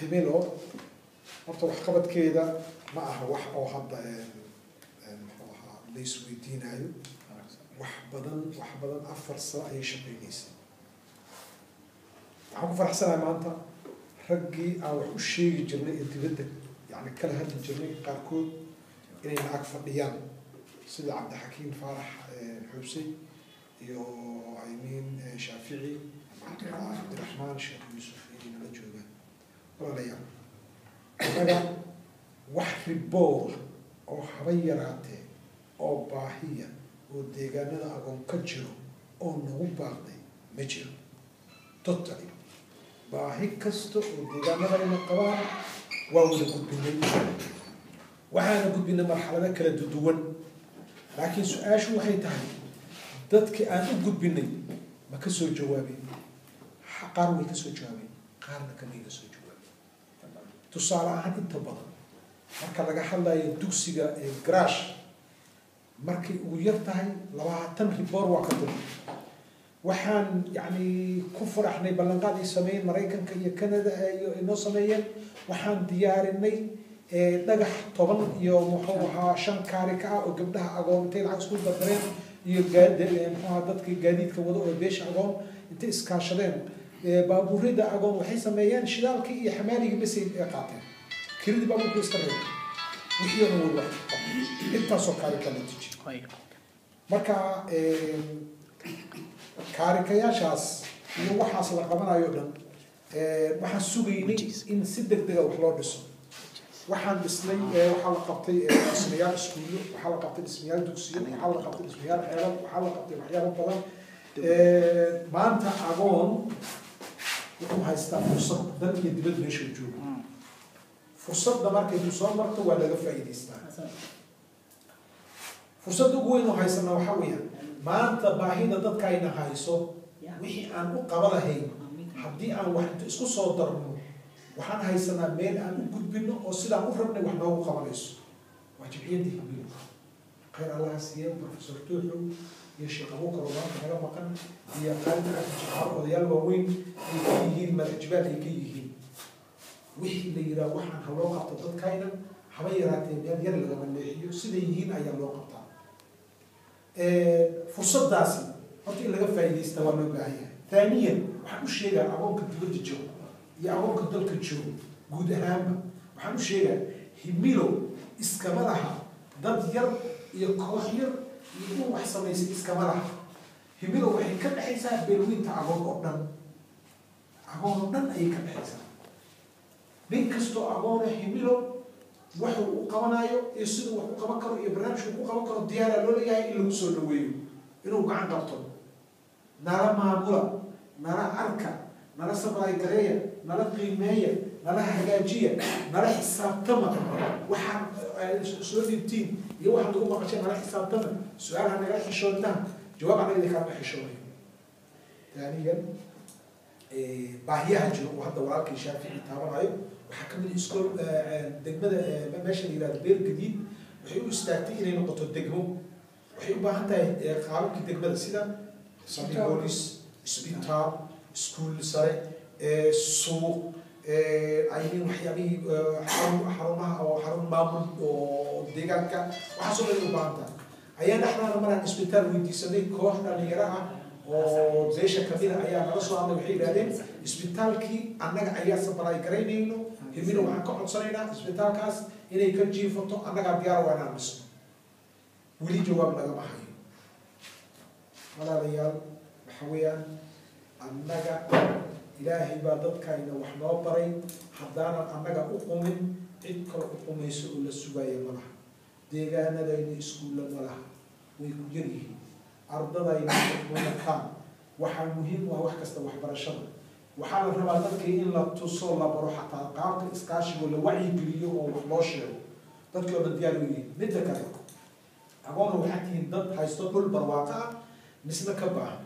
Himilo horta waxqabadkeeda ma aha wax oo hadda muxuu ahaa la isweydiinayo wax badan 4 sano ayay shaqaynaysay waxaan ku faraxsanahay maanta raggii aan wax u sheegi jirnay ee dibadda yani kala hadli jirnay qaarkood inay lacag fadhiyaan sida cabdixakiin faarax xubsi iyo aymiin shaafici cabdiraxmaan sheekh yuusuf inay nala joogaan walaalayaal anaga wax riboor oo haba yaraatee oo baahiya oo deegaanada agoon ka jiro oo nagu baaqday ma jiro totally baahi kasta oo deegaanada ayna qabaan waa wada gudbinay waxaana gudbinay marxalado kala duwan laakiin su-aashu waxay tahay dadkii aan u gudbinay ma ka soo jawaabeen qaar way ka soo jawaabeen qaarna kamay ka soo jawaabeen tusaale ahaan inta badan marka laga hadlayo dugsiga garaash markay ugu yar tahay 20 riboor waa ka dul waxaan yani ku faraxnay ballanqaadii sameeyeen Mareykanka iyo Canada iyo inoo sameeyeen waxaan diyaarinay dhagax 10 iyo muxuu ahaa 5 kaarika ah oo gabdhaha agoontay lacag isku dardareen iyo dadkii gaadiidka wada oo beesha agoon inta iskaashadeen baabuurida agoon waxay sameeyeen shidaalkii iyo xamaaligii basay qaateen kiridii baabuurku iska reebay wixii oo wax intaasoo kaarika la tijiyay marka kaarikayaashaas iyo waxaas la qabanayo dhan waxaan sugaynay in si degdeg ah wax loo dhiso waxaan dhisnay waxaa la qabtay dhismayaal iskuulyo waxaa la qabtay dhismayaal dugsiyo waxaa la qabtay dhismayaal xeelad waxaa la qabtay waxyaabo badan maanta agoon wuxuu haystaa fursad dal iyo dibad meesha joogo fursadda markay soo marto waa laga faa'iidaystaa fursadda ugu weyn oo haysana waxaa weeyaan maanta baahida dadka ayna hayso wixii aan u qaba lahayn haddii aan wax isku soo darno waxaan haysanaa meel aan u gudbino oo sidaan u rabnay wax noogu qabanayso waa jimciyadda Himilo khayr allah siiye professor tuuxu iyo sheekh abuukar oo maanta naga maqan iyo qaalid cabdi odayaal waaweyn ay ka yihiin madaxjibaal ay ka yihiin wixii la yidhaah waxaan ha loo qabto dadkayna haba yaraatee meel yar lagama leexiyo siday yihiin ayaa loo qabtaa fursaddaasi horta in laga faa'iidaysta waa loo baahan yahay ثانيا waxaan u sheegaa agoonka dibadda joogo iyo agoonka dalka joogo guud ahaanba waxaan u sheegaa Himilo iskama laha dad yar iyo koox yar iyo wax samaysay iskama laha Himilo waxay ka dhaxaysaa beelweynta agoon oo dhan ayay ka dhaxaysaa nin kastoo agoona Himilo wuxuu u qabanayo iyo siduu wax u qaban karo iyo barnaamijku ku qaban karo diyaar loo leeyahay in lagu soo dhaweeyo inuu gacan qabto nala maamula nala arka nala sabray gareeya nala qiimeeya nala hagaajiya nala xisaabtama waxaan soo dhibtiin iyo waxaan ugu maqashay nala xisaabtama su'aalaha naga xishoodna jawaab anaga ka xishooday ثانيا baahiyaha jiro oo hadda walaalkii Shaafici taabanayo waxa kamid iskool degmada meesha la yiraahdo beer gadiid waxay u istaagtay inay noqoto degmo waxay u baahan tahay qaababkii degmada sida police isbitaal iskuul sare suuq aynin waxyaabihii xarumaha oo xarun maamul oo deegaanka waxaasoo dhan u baahan tahay ayaan dhaxdana maraan isbitaal weydiisanay koox dhalinyaro ah oo beesha kamida ayaa nala soo hadlay waxay yidhahdeen isbitaalkii annaga ayaa sabray garaynayno Himilo waxaan ka codsanaynaa isbitaalkaas inay ka jiifato annagaa diyaar waa inaan dhisno weli jawaab lagama hayo walaalayaal waxa weeyaan annaga ilaahay baa dadkayna wax noo baray haddaanan annaga u qumin cid kale u qumayso oo la sugaya ma laha deegaanadayna iskuulla ma laha way ku yar yihiin ardadayna wanakaan waxaa muhiim u ah wax kasta waxbarashada waxaa la rabaa dadkii in la tuso la baro xataa qaabka iskaashiga la wacyigeliyo oo wax loo sheego dadkii oo dhan diyaar u yihiin midda kale agoona waxaa tihiin dad haysto dhul barwaaqo ah misna ka baahan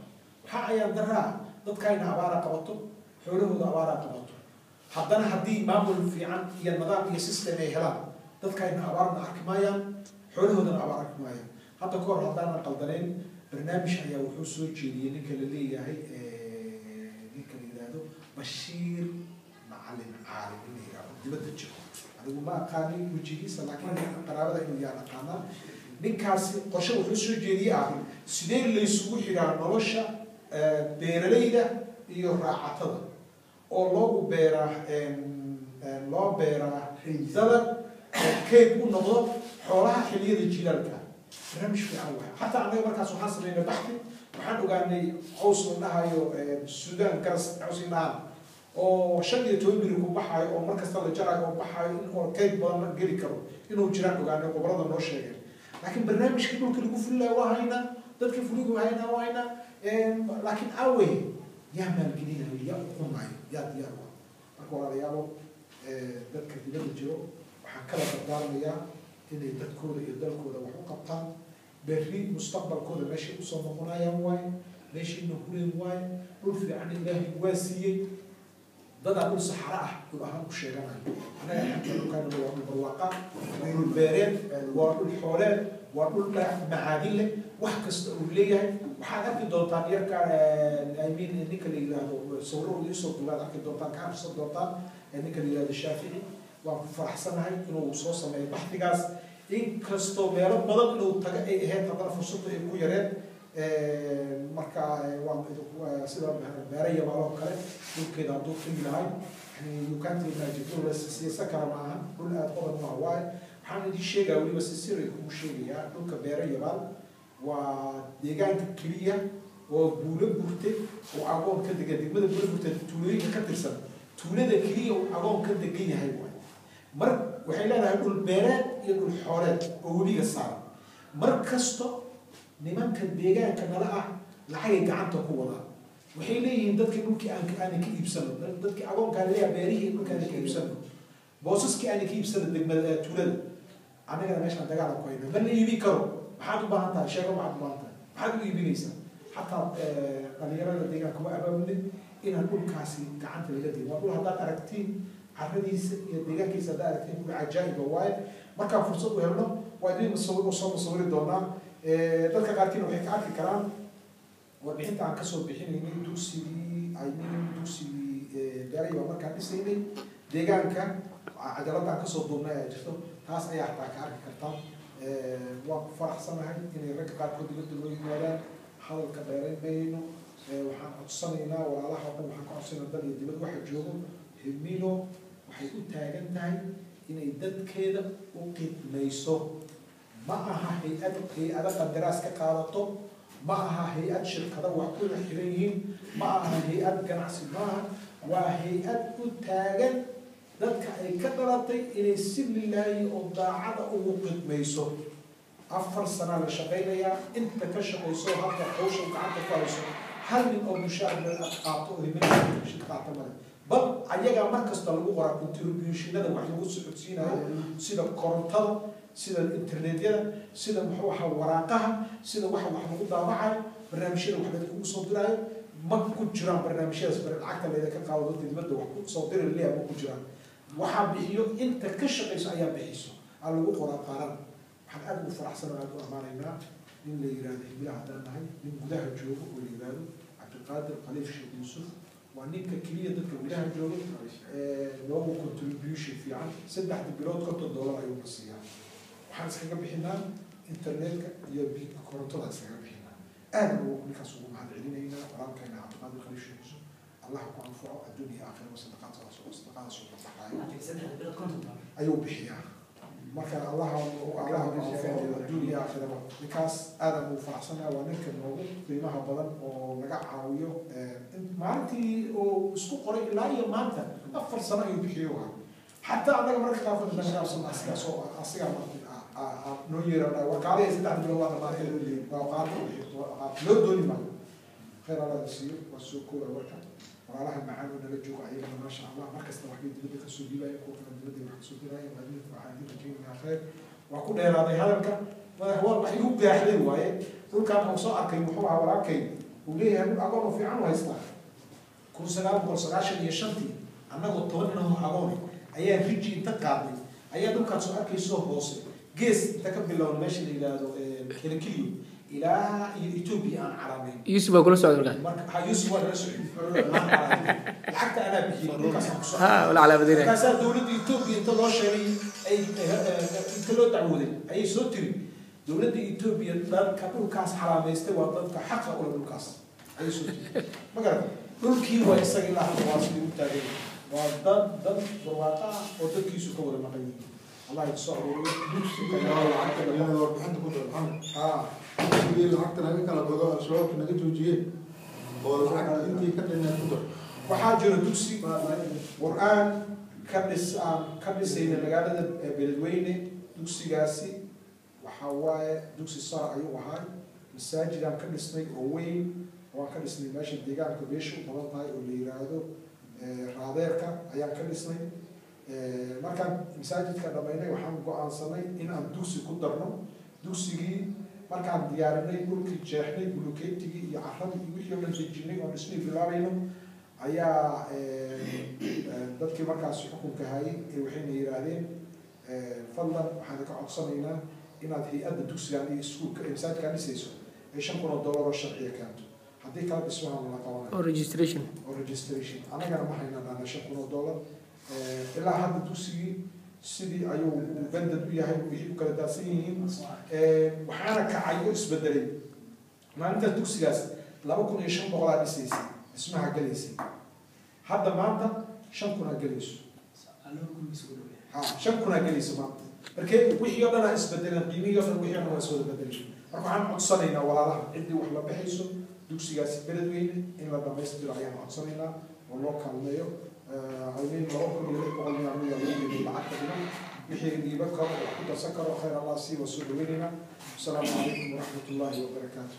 waxaa ayaan daraa dadkayna abaara qabato xoolahooda abaara qabato haddana haddii maamul fiican iyo nidaam iyo system ay helaan dadkayna abaarna arki maayaan xoolahoodana abaar arki maayaan hadda ka hor haddaanan qaldanayn barnaamij ayaa wuxuu soo jeediyey ninka la leeyahay ninka la yidhaahdo Bashiir macallin caalim in la yidhaahdo dibadda jiro anigu ma aqaanin wejigiisa laakiin qaraabada inuu yaan aqaanaa ninkaasi qorshe wuxuu soo jeediyey ah sidee laysugu xidhaa nolosha beeralayda iyo raacatada oo loogu beeraa loo beeraa dalag keyd u noqdo xoolaha xilliyada jilaalka barnaamij fiican waay xataa annaga markaas waxaan sameynay baxdi waxaan ogaanay caws la dhahayo suudaan garas caws la dhahaan oo 15 biri ku baxayo oo markasta la jarayo oo baxayo in oo keyd badan la geli karo inuu jiraan ogaanay qobrada noo sheegay laakiin barnaamijka dhulka lagu fulilayo waa haynaa dadka fuligu haynaa waa haynaa laakiin awey yaa maalgelinayo yaa uqumayo yaa diyaar waa marka walaalayaalo dadka dibadda jiro waxaan kala dardaarmayaa inay dadkooda iyo dalkooda wax u qabtaan berri mustaqbalkooda meeshay usoo noqonayaan waaye meeshayna hureen waaye dhul fiican ilaahay waa siiyey dadaa dhul saxara ah dhul ahaan ku sheeganayo annaga xagga dhulkaana waa dhul barwaaqa waa dhul beereed waa dhul xooleed waa dhul macaadin leh wax kasta uu leeyahay waxaad arki doontaan yarka amiin ninka la yidhaahdo sawiro iisoo duwaad arki doontaan ka arsan doontaan ninka la yidhaahdo shaafici waan ku faraxsanahay inuu soo sameeyo baxdigaas inkastoo meelo badan inuu taga ay ahayd haddana fursadda ay ku yareen marka waa sida beeraya maaloo kale dhulkeeda hadduu tegi lahay yukaanti maajidula siisa kara maaha dhul aada qodan maa waaye waxaan idin sheegaa weliba sisiray kuu sheegayaa dhulka beera yabaal waa deegaanka keliya oo buulo burte oo agoon ka degan degmada buulo burte tuulooyinka ka tirsan tuulada keliya oo agoon ka degan yahay waaye mar waxay leedahay dhul beereed iyo dhul xooleed oo webiga saaran mar kasto nimanka deegaanka nala ah lacagay gacanta ku wadaan waxay leeyihiin dadkii dhulkii aanan ka iibsano dadkii agoonkaa leeyaha beerihii dhulkaana ka iibsano boosaskii aanan ka iibsano degmada tuulada annagana meeshaan dagaala ku hayna ma la iibi karo maxaad u baahan tahay sheego maxaad u baahan tahay maxaad u iibinaysaa xataa dhalinyarada deegaanka waa abaabulin inaan dhulkaasi gacanta laga diin waa dhul haddaad aragtiin carradiisa iyo deegaankiisa haddaad aragtiin dhul cajaa'iba waaye markaan fursad u helno waa idin soo musawiri doonaa dadka qaarkiina waxay ka arki karaan warbixinta aan kasoo bixinaynay dugsigii beeraya markaan dhisaynay deegaanka cajalada aan kasoo duubnay ay jirto taas ayaa xataa ka arki kartaa waan ku faraxsanahay inay ragga qaarkood dibadda loo yimaadaan hadalka dheerayn mayno waxaan codsanaynaa walaalaha oo dhan waxaan ka codsanaynaa dal iyo dibad waxa joogo Himilo waxay u taagan tahay inay dadkeeda u qidmayso ma aha hay-ada qandaraas ka qaadato ma aha hay-ad shirkada wax ku xiran yihiin ma aha hay-ad ganacsi maaha waa hay-ad u taagan dadka ay ka dhalatay inay si lilaahi oo daacada ugu qidmayso 4 sano la shaqaynayaa inta ka shaqayso hadda hawsha gacanta ku hayso hal nin oo mushaahid qaato oo Himilo shirka qaata male bal ayaga markasta lagu qoraa contributionada wax lagu socodsiinayo sida korontada sida internetyada sida muxuu ahaa waraaqaha sida wax lagu daabacayo barnaamijyada wax lagu soo diraayo ma ku jiraan barnaamijyadaas lacagta leeda ka qaado dadka dibadda wax ku soo diri leeyahay ma ku jiraan waxaa bixiyo inta ka shaqayso ayaa bixiso aan lagu qoraa qaaran waxaan aad ugu faraxsanahay u amaanaynaa in la yiraahdo Himilo haddaan nahay nin gudaha joogo oo la yiraahdo Cabdiqaadir Khaliif Sheekh Yuusuf waa ninka keliya dadka gudaha jooga loogu contribution fiican 3 bilood $50 ayuu ka siiyaa waxaan iskaga bixinaa internetka iyo korontada iskaga bixinaa aad buu ninkaas ugu mahadcelinaynaa walaalkeena Cabdiqaadir Khaliif Sheekh Yuusuf allah ku anfaco adduunka aakhira wasaqada soo ayuu bixiyaa marka allah ku anfaco adduunka aakhira ninkaas aad buu faraxsanaa waa ninka noogu qiimaha badan oo naga caawiyo maalintii oo isku qoray ilaa iyo maanta 4 sano ayuu bixiyo حتى أنا مرة كافر من الناس أسيا سو أسيا ما نوير وقالي سيدنا بلو الله ما تقولي وقال لو دوني ما خير الله يصير والسكور والوركة وراها معانا ونرجوك علينا ما شاء الله مركز توحيد بدك السودي لا يكون من بدي راح السودي لا يبغى وحدين تجينا خير وأكون هذا هذا هو محيوب بأحد واي كل كان موصى كي محوها وراكي وليه أقوله في عنه يصلح كل سلام كل سلاشة يشنتي أنا قلت إنه أقوله أيها رجي تقابل أيها دول كان سؤال كيسوه بوسي جيس تكبل لو الماشي اللي هذا كيلو إلى إثيوبيا أنا عربي يوسف أقول سعود ولا يوسف ولا سعود حتى أنا بحكي ولا على بدينا كاسات دولة إثيوبيا أنت الله شري أي أنت لو تعودي أي سوتري دولة إثيوبيا دار كابو كاس حرام يستوى ضد حق ولا بالكاس أي سوتري ما قال كل كي هو يسقي الله واصل متابع وضد برواقع وضد كيسو كولا مقيم الله يتصور وحاجة دوسي قرآن كبس هنا مقالة بالوينة دوسي قاسي وحواي دوسي صار أيوة هاي مساجد عم كبسني وين وكبسني ماشي ديجان كبيشو بلطاي واللي يرادو راديركا أيام كبسني markaan masaajidka dhamaynay waxaan go'aansanay in aan dugsi ku darno dugsigii markaan diyaarinay dhulkii jeexnay bulukeetigii iyo carradii iyo wixii la dejinay oo dhismay bilaabayno ayaa dadkii markaas xukunka hayay waxayna yiraahdeen fadlan waxaan ka codsanaynaa inaad hay'adda dugsigan iyo iskuulka masaajidka dhisayso ay $5,000 oo sharciya keento haddii kala dhismaha la qabanay registration anagana ma haynaa $5,000 إلا هذا دوسي سيدي أيو بندد وياه ويجيب كذا داسين وحنا كعيو إسبدلين ما أنت دوسي جالس لا بكون يشم بغلا بسيسي اسمها جليسي هذا ما أنت شم كنا جليس شم كنا جليس ما بركي ويجي لنا إسبدلين قيمي يوم ويجي لنا إسود بدلين رفعان عطسانينا ولا راح عندي وحلا بحيسو دوسي جالس بلدوين إن لا دمست درعيان عطسانينا والله كلميو عايزين نروحوا للقوم يعملوا يومي بالعقد بحيث يبكر وتسكر خير الله سي وسلوينا السلام عليكم ورحمة الله وبركاته.